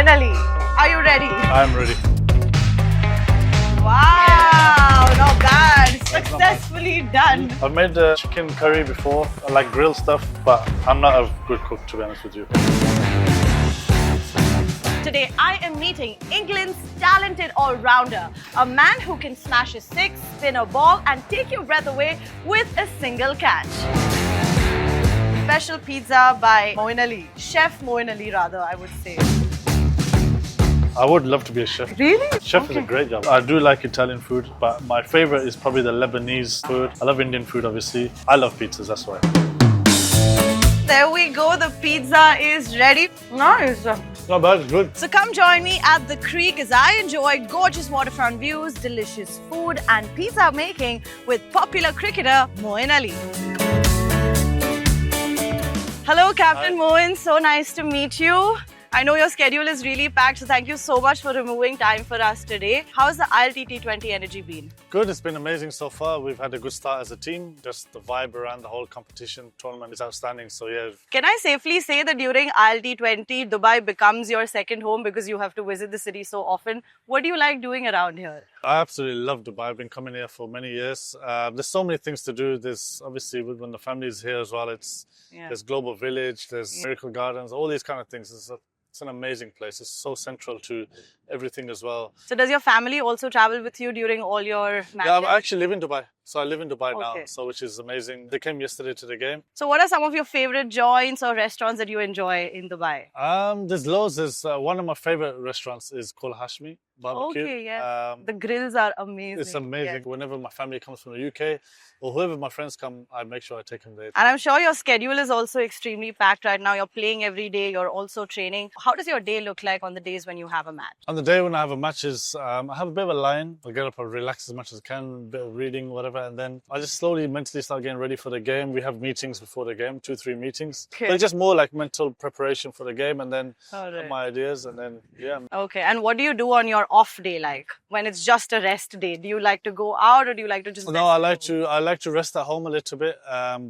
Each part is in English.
Moen Ali. Are you ready? I'm ready. Wow, not bad. Successfully done. I've made chicken curry before. I like grilled stuff, but I'm not a good cook, to be honest with you. Today, I am meeting England's talented all-rounder, a man who can smash a six, spin a ball, and take your breath away with a single catch. Special pizza by Moen Ali. Chef Moen Ali, rather, I would say. I would love to be a chef. Really? Chef is a great job. I do like Italian food, but my favorite is probably the Lebanese food. I love Indian food, obviously. I love pizzas, that's why. There we go. The pizza is ready. Nice. Not bad, it's good. So come join me at the creek as I enjoy gorgeous waterfront views, delicious food and pizza making with popular cricketer Moeen Ali. Hello Captain Moen, so nice to meet you. I know your schedule is really packed, so thank you so much for removing time for us today. How's the ILT T20 energy been? Good, it's been amazing so far. We've had a good start as a team. Just the vibe around the whole competition tournament is outstanding, so yeah. Can I safely say that during ILT 20, Dubai becomes your second home because you have to visit the city so often? What do you like doing around here? I absolutely love Dubai. I've been coming here for many years. There's so many things to do. There's obviously when the family is here as well, there's Global Village, there's Miracle Gardens, all these kind of things. It's an amazing place. It's so central to everything as well. So does your family also travel with you during all your matches? Yeah, I actually live in Dubai. So I live in Dubai now, so which is amazing. They came yesterday to the game. So what are some of your favorite joints or restaurants that you enjoy in Dubai? There's loads. There's one of my favorite restaurants is called Hashmi Barbecue. Okay, yeah. The grills are amazing. It's amazing. Yes. Whenever my family comes from the UK or whoever my friends come, I make sure I take them there. And I'm sure your schedule is also extremely packed right now. You're playing every day. You're also training. How does your day look like on the days when you have a match? On the day when I have a match I have a bit of a line. I get up and relax as much as I can, a bit of reading, whatever, and then I just slowly mentally start getting ready for the game. We have meetings before the game, 2-3 meetings. Okay. But it's just more like mental preparation for the game and then my ideas and then, yeah. Okay, and what do you do on your off day, like when it's just a rest day? Do you like to go out or do you like to just No, I like to rest at home a little bit,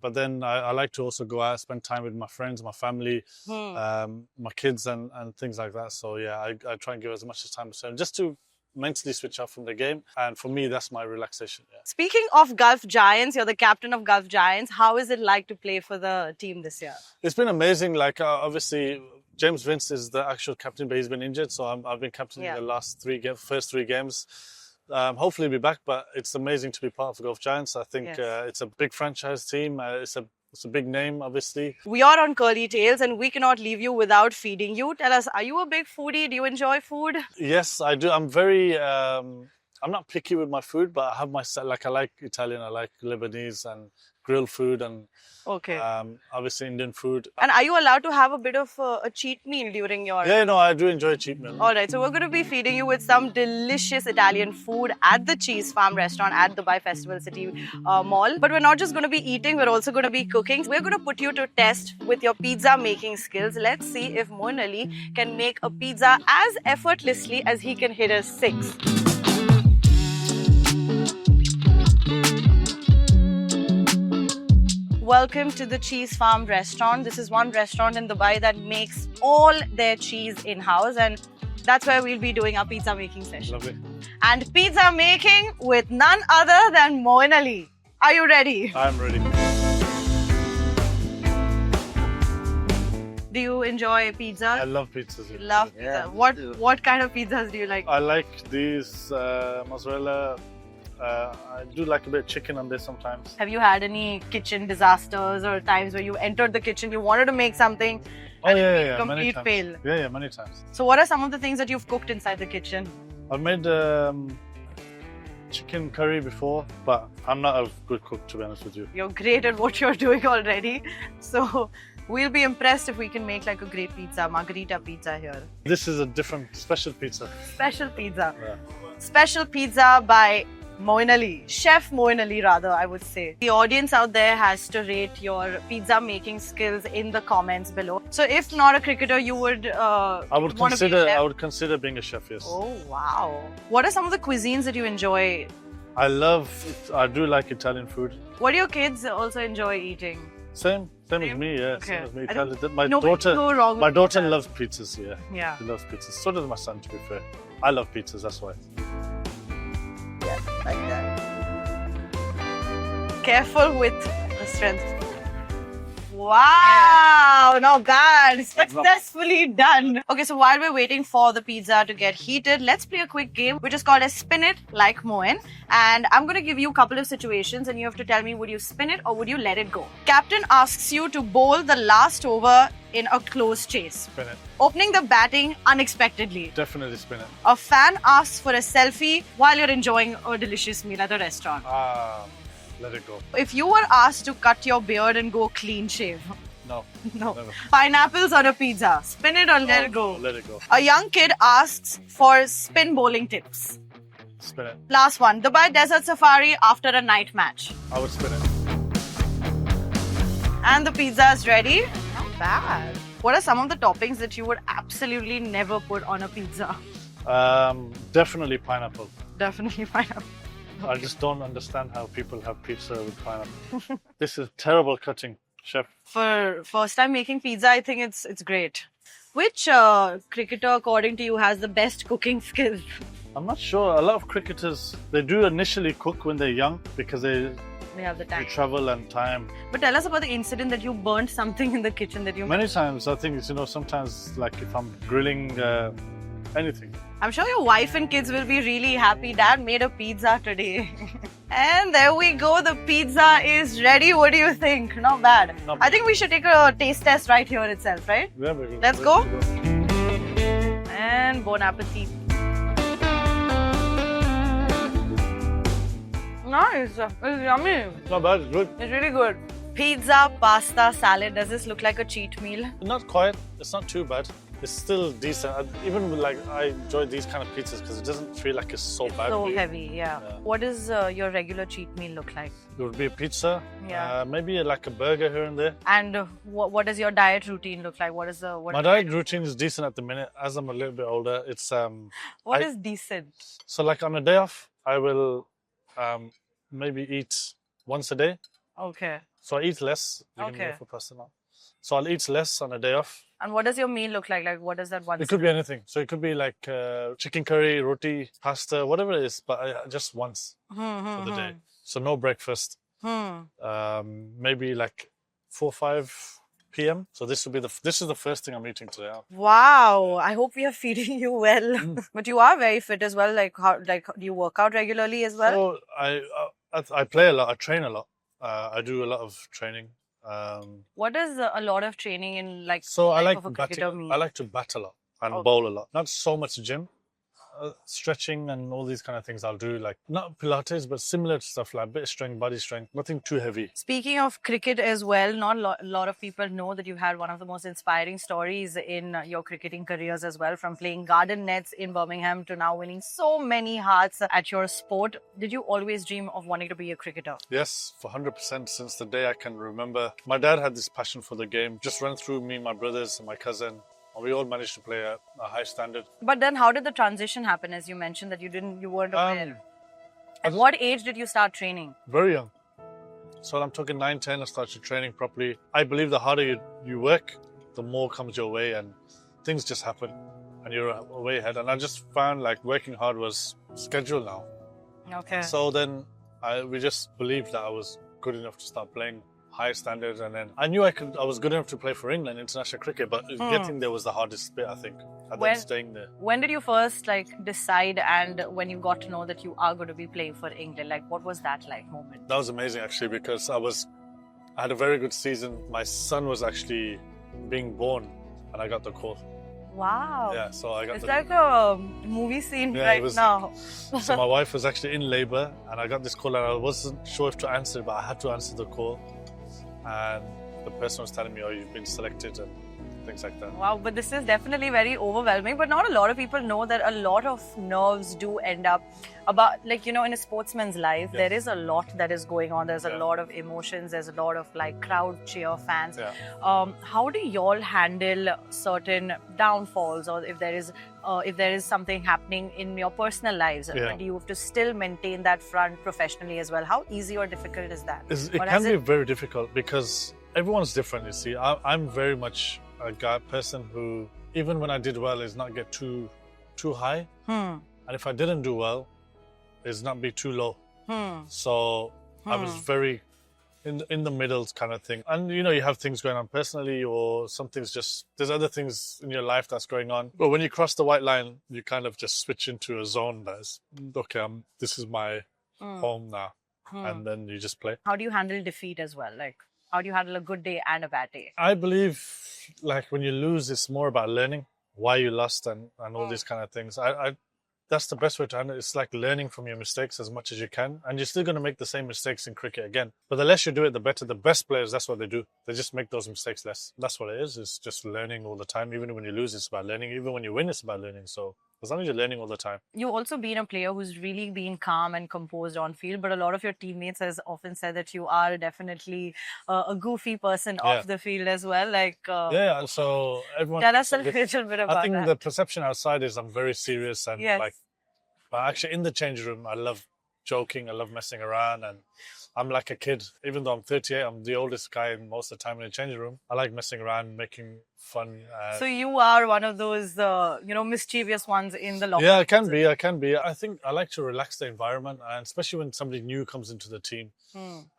but then I like to also go out, spend time with my friends, my family, my kids and things like that. So yeah, I try and give as much time as I can just to mentally switch off from the game, and for me that's my relaxation. Yeah. Speaking of Gulf Giants, you're the captain of Gulf Giants. How is it like to play for the team this year? It's been amazing. Like obviously James Vince is the actual captain, but he's been injured, so I've been captain in the first three games. Hopefully he'll be back, but it's amazing to be part of the Gulf Giants. I think it's a big franchise team. It's a big name, obviously. We are on Curly Tales and we cannot leave you without feeding you. Tell us, are you a big foodie? Do you enjoy food? Yes, I do. I'm very... I'm not picky with my food, but I have my... Like, I like Italian, I like Lebanese and grilled food and obviously Indian food. And are you allowed to have a bit of a cheat meal during your... Yeah, no, I do enjoy a cheat meal. All right, so we're going to be feeding you with some delicious Italian food at the Cheese Farm restaurant at Dubai Festival City Mall. But we're not just going to be eating, we're also going to be cooking. We're going to put you to test with your pizza making skills. Let's see if Moen Ali can make a pizza as effortlessly as he can hit a six. Welcome to the Cheese Farm restaurant. This is one restaurant in Dubai that makes all their cheese in-house, and that's where we'll be doing our pizza making session. Lovely. And pizza making with none other than Moen Ali. Are you ready? I'm ready. Do you enjoy pizza? I love pizzas. You love pizza. What kind of pizzas do you like? I like these mozzarella. I do like a bit of chicken on this sometimes. Have you had any kitchen disasters or times where you entered the kitchen, you wanted to make something and complete fail? Yeah, many times. So what are some of the things that you've cooked inside the kitchen? I've made chicken curry before, but I'm not a good cook, to be honest with you. You're great at what you're doing already. So we'll be impressed if we can make like a great pizza, margherita pizza here. This is a different special pizza. Special pizza. Yeah. Special pizza by Moen Ali. Chef Moen Ali, rather, I would say. The audience out there has to rate your pizza making skills in the comments below. So if not a cricketer, you would I would consider being a chef, yes. Oh, wow. What are some of the cuisines that you enjoy? I do like Italian food. What do your kids also enjoy eating? Same as me, yeah. Okay. Same as me. I don't- Talented. My Nobody's daughter, so wrong with my daughter pizzas. loves pizzas. Yeah, Yeah. she loves pizzas. So does my son. To be fair, I love pizzas. That's why. Yeah, like that. Careful with the strength. Wow, not bad. Successfully done. Okay, so while we're waiting for the pizza to get heated, let's play a quick game which is called as Spin It Like Moen. And I'm going to give you a couple of situations and you have to tell me, would you spin it or would you let it go? Captain asks you to bowl the last over in a close chase. Spin it. Opening the batting unexpectedly. Definitely spin it. A fan asks for a selfie while you're enjoying a delicious meal at a restaurant. Let it go. If you were asked to cut your beard and go clean shave, No. no. Never. Pineapples on a pizza, spin it or let it go. Let it go. A young kid asks for spin bowling tips. Spin it. Last one, Dubai Desert Safari after a night match. I would spin it. And the pizza is ready. Not bad. What are some of the toppings that you would absolutely never put on a pizza? Definitely pineapple. Definitely pineapple. I just don't understand how people have pizza with pineapple. This is terrible cutting, chef. For first time making pizza, I think it's great. Which cricketer, according to you, has the best cooking skills? I'm not sure. A lot of cricketers, they do initially cook when they're young because they have the time. travel and time. But tell us about the incident that you burnt something in the kitchen that you made. Many times, I think it's, sometimes like if I'm grilling anything. I'm sure your wife and kids will be really happy. Dad made a pizza today. And there we go. The pizza is ready. What do you think? Not bad. Not I think we should take a taste test right here itself, right? Yeah, we will. Let's go. And bon appetit. Nice. It's yummy. Not bad, it's good. It's really good. Pizza, pasta, salad. Does this look like a cheat meal? Not quite. It's not too bad. It's still decent. Even with, I enjoy these kind of pizzas because it doesn't feel like it's so bad. So for you. heavy, yeah. Yeah. What does your regular cheat meal look like? It would be a pizza, Yeah. maybe like a burger here and there. And what does your diet routine look like? What is the My diet routine is decent at the minute. As I'm a little bit older, it's What I- is decent? so like on a day off, I will maybe eat once a day. Okay. So I eat less. You can Okay. go for pasta now. So I'll eat less on a day off. And what does your meal look like? Like, what does that one? It could be anything. So it could be like chicken curry, roti, pasta, whatever it is, but just once for the day. So no breakfast. Maybe like 4 or 5 p.m. So this will be this is the first thing I'm eating today. Wow. I hope we are feeding you well. But you are very fit as well. Like, do you work out regularly as well? So I play a lot. I train a lot. I do a lot of training. What does a lot of training in like? So I life like of a cricketer batting. mean? I like to bat a lot and Okay. bowl a lot. Not so much gym. Stretching and all these kind of things I'll do, like not Pilates, but similar stuff, like a bit of strength, body strength, nothing too heavy. Speaking of cricket as well, not a lot of people know that you had one of the most inspiring stories in your cricketing careers as well, from playing garden nets in Birmingham to now winning so many hearts at your sport. Did you always dream of wanting to be a cricketer? Yes, for 100% since the day I can remember. My dad had this passion for the game, just ran through me, my brothers and my cousin. And we all managed to play at a high standard. But then how did the transition happen, as you mentioned that you weren't aware? At I- what age did you start training? Very young. So I'm talking 9, 10, I started training properly. I believe the harder you work, the more comes your way and things just happen and you're way ahead. And I just found like working hard was scheduled now. Okay. So then we just believed that I was good enough to start playing high standards, and then I knew I was good enough to play for England international cricket, but getting there was the hardest bit, I think, and then staying there. When did you first decide, and when you got to know that you are going to be playing for England, what was that moment? That was amazing actually, because I had a very good season. My son was actually being born and I got the call. Wow. Yeah, so I got It's like a movie scene now. So my wife was actually in labor and I got this call and I wasn't sure if to answer, but I had to answer the call. And the person was telling me, oh, you've been selected and things like that. Wow, but this is definitely very overwhelming. But not a lot of people know that a lot of nerves do end up in a sportsman's life, there is a lot that is going on. There's a lot of emotions. There's a lot of crowd cheer, fans. Yeah. How do you all handle certain downfalls, or if there is something happening in your personal lives, and you have to still maintain that front professionally as well? How easy or difficult is that? It can be very difficult because everyone's different, you see. I'm very much a person who, even when I did well, is not get too high. And if I didn't do well, is not be too low. So I was very in the middle kind of thing. And you know, you have things going on personally, or something's just, there's other things in your life that's going on. But when you cross the white line, you kind of just switch into a zone that's, okay, this is my home now. And then you just play. How do you handle defeat as well? Like, how do you handle a good day and a bad day? I believe, like, when you lose, it's more about learning why you lost and all these kind of things. That's the best way to handle it. It's like learning from your mistakes as much as you can. And you're still going to make the same mistakes in cricket again. But the less you do it, the better. The best players, that's what they do. They just make those mistakes less. That's what it is. It's just learning all the time. Even when you lose, it's about learning. Even when you win, it's about learning. So as long as you're learning all the time. You've also been a player who's really been calm and composed on field, but a lot of your teammates has often said that you are definitely a goofy person off the field as well. Like, so everyone... Tell us a little bit about that. I think the perception outside is I'm very serious and but actually in the change room, I love joking, I love messing around, and I'm like a kid. Even though I'm 38, I'm the oldest guy most of the time in the changing room. I like messing around, making fun. So you are one of those, mischievous ones in the locker room. Yeah, I can be. I think I like to relax the environment, and especially when somebody new comes into the team.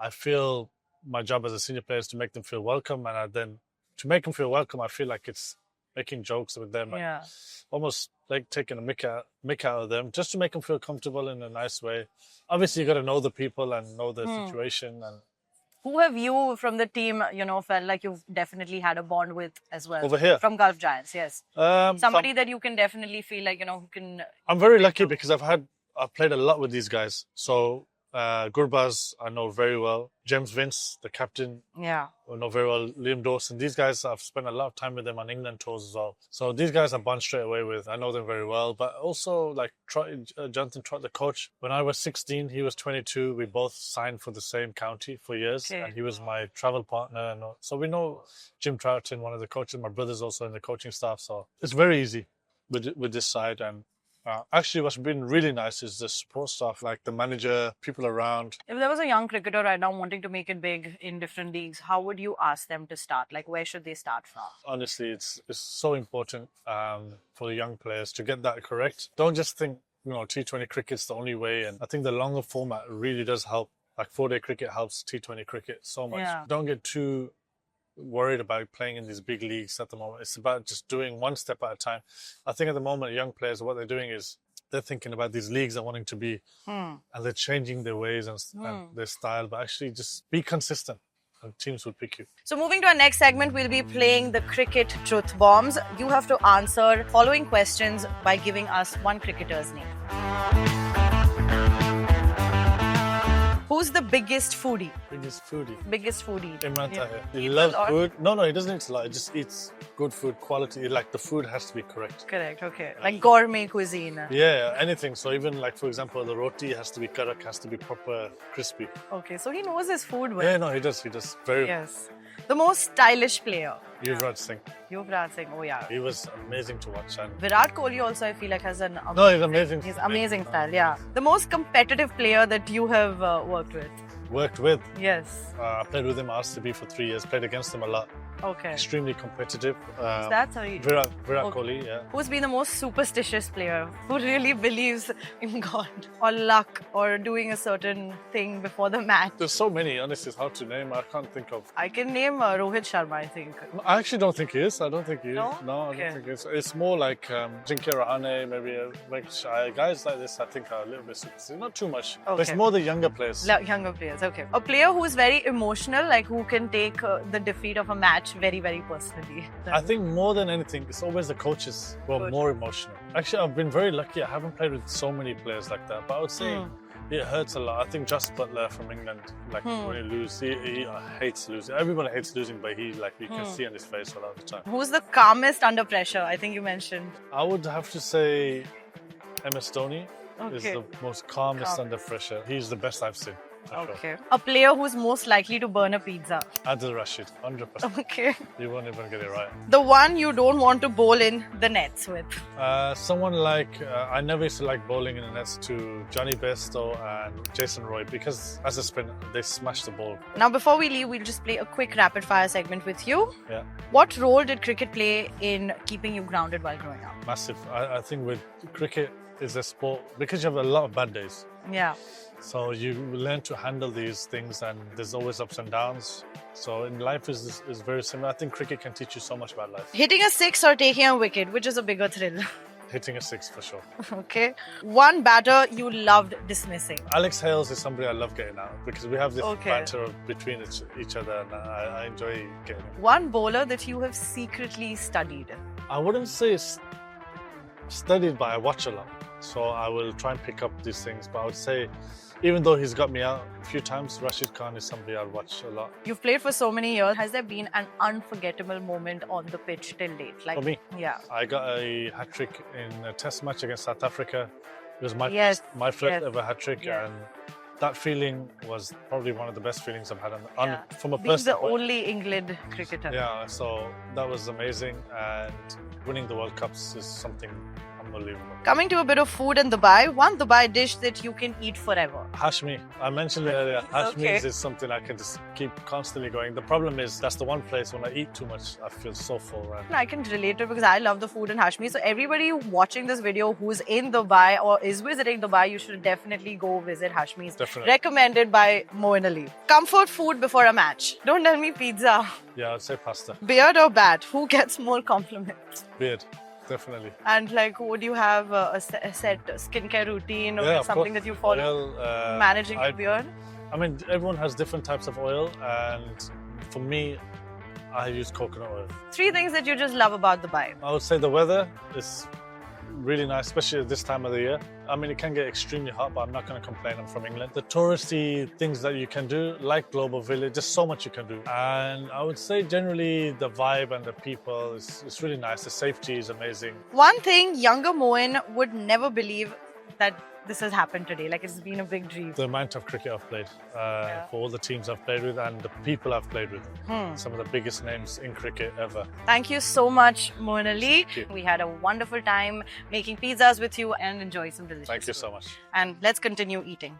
I feel my job as a senior player is to make them feel welcome, and then to make them feel welcome, I feel like it's making jokes with them. Yeah. Almost like taking a mick out of them, just to make them feel comfortable in a nice way. Obviously, you got to know the people and know the situation. And who have you from the team, felt like you've definitely had a bond with as well? Over here? From Gulf Giants, yes. Somebody that you can definitely feel like, who can... I'm very lucky because I've played a lot with these guys. So Gurbaz, I know very well. James Vince, the captain, I know very well. Liam Dawson, these guys, I've spent a lot of time with them on England tours as well. So these guys I'm bond straight away with. I know them very well. But also, like Jonathan Trott, the coach, when I was 16, he was 22. We both signed for the same county for years. And he was my travel partner. And so we know Jim Troughton, one of the coaches. My brother's also in the coaching staff. So it's very easy with this side. And actually, what's been really nice is the support staff, like the manager, people around. If there was a young cricketer right now wanting to make it big in different leagues, how would you ask them to start? Like, where should they start from? Honestly, it's so important for the young players to get that correct. Don't just think, T20 cricket's the only way. And I think the longer format really does help. Like 4-day cricket helps T20 cricket so much. Yeah. Don't get too worried about playing in these big leagues at the moment. It's about just doing one step at a time. I think at the moment, young players, what they're doing is they're thinking about these leagues and wanting to be, and they're changing their ways and their style, but actually just be consistent and teams will pick you. So moving to our next segment, we'll be playing the Cricket Truth Bombs. You have to answer following questions by giving us one cricketer's name. Who's the biggest foodie? Biggest foodie? Biggest foodie. Imran Tahir. He loves food. No, he doesn't eat a lot. He just eats good food, quality. Like the food has to be correct. Correct, okay. Like gourmet cuisine. Yeah, anything. So even like, for example, the roti has to be karak, has to be proper crispy. Okay, so he knows his food well. Yeah, no, he does. Very well. Yes. The most stylish player? Yuvraj Singh. Yuvraj Singh, oh yeah. He was amazing to watch. And Virat Kohli also, I feel like, has an amazing... No, he's amazing. He's amazing style, yeah. The most competitive player that you have worked with? Worked with? Yes. I played with him at RCB for 3 years, played against him a lot. Okay. Extremely competitive. So that's how you... Virat Kohli, yeah. Who's been the most superstitious player? Who really believes in God or luck or doing a certain thing before the match? There's so many, honestly, it's hard to name. I can't think of... I can name Rohit Sharma, I think. I actually don't think he is. I don't think he is. No? No, I don't think he is. It's more like Jinkya Rahane, maybe Venkat. Guys like this, I think, are a little bit superstitious. Not too much. Okay. But it's more the younger players. Younger players, okay. A player who's very emotional, like who can take the defeat of a match very, very personally. I think more than anything, it's always the coaches who are more emotional. Actually, I've been very lucky. I haven't played with so many players like that. But I would say it hurts a lot. I think Joss Butler from England, like when you lose, he hates losing. Everybody hates losing, but you can see on his face a lot of the time. Who's the calmest under pressure? I think you mentioned. I would have to say MS Dhoni is the most calmest under pressure. He's the best I've seen. for sure. Okay. A player who's most likely to burn a pizza. Adil Rashid, 100%. Okay. You won't even get it right. The one you don't want to bowl in the nets with. Someone like, I never used to like bowling in the nets to Johnny Bairstow and Jason Roy because as a spinner, they smash the ball. Now, before we leave, we'll just play a quick rapid fire segment with you. Yeah. What role did cricket play in keeping you grounded while growing up? Massive. I think with cricket is a sport, because you have a lot of bad days. Yeah. So you learn to handle these things and there's always ups and downs. So in life is very similar. I think cricket can teach you so much about life. Hitting a six or taking a wicket, which is a bigger thrill? Hitting a six for sure. Okay. One batter you loved dismissing? Alex Hales is somebody I love getting out because we have this Okay. banter between each other and I enjoy getting it. One bowler that you have secretly studied? I wouldn't say studied, but I watch a lot. So I will try and pick up these things. But I would say, even though he's got me out a few times, Rashid Khan is somebody I watch a lot. You've played for so many years. Has there been an unforgettable moment on the pitch till date? For me, Yeah. I got a hat-trick in a test match against South Africa. It was my Yes, first yes, ever hat-trick. yes. And that feeling was probably one of the best feelings I've had Yeah. from a Being the personal point. only England cricketer. Yeah, so that was amazing. And winning the World Cups is something unbelievable. Coming to a bit of food in Dubai, one Dubai dish that you can eat forever. Hashmi. I mentioned it earlier. Hashmi Okay. is something I can just keep constantly going. The problem is that's the one place when I eat too much, I feel so full. And I can relate to it because I love the food in Hashmi. So everybody watching this video who's in Dubai or is visiting Dubai, you should definitely go visit Hashmi's. Definitely. Recommended by Moen Ali. Comfort food before a match. Don't tell me pizza. yeah, I'd say pasta. Beard or bat? Who gets more compliments? Beard, definitely. And like, would you have a set skincare routine or Yeah, of something course. that you follow? Oil, Managing I your beard? I mean, everyone has different types of oil, and for me, I use coconut oil. 3 things that you just love about Dubai. I would say the weather is really nice, especially at this time of the year. I mean, it can get extremely hot, but I'm not going to complain. I'm from England. The touristy things that you can do, like Global Village, just so much you can do. And I would say generally the vibe and the people is really nice. The safety is amazing. One thing younger Moen would never believe that this has happened today. Like, it's been a big dream. The amount of cricket I've played for all the teams I've played with and the people I've played with. Some of the biggest names in cricket ever. Thank you so much, Moen Ali. Thank you. We had a wonderful time making pizzas with you and enjoy some delicious Thank you food. so much. And let's continue eating.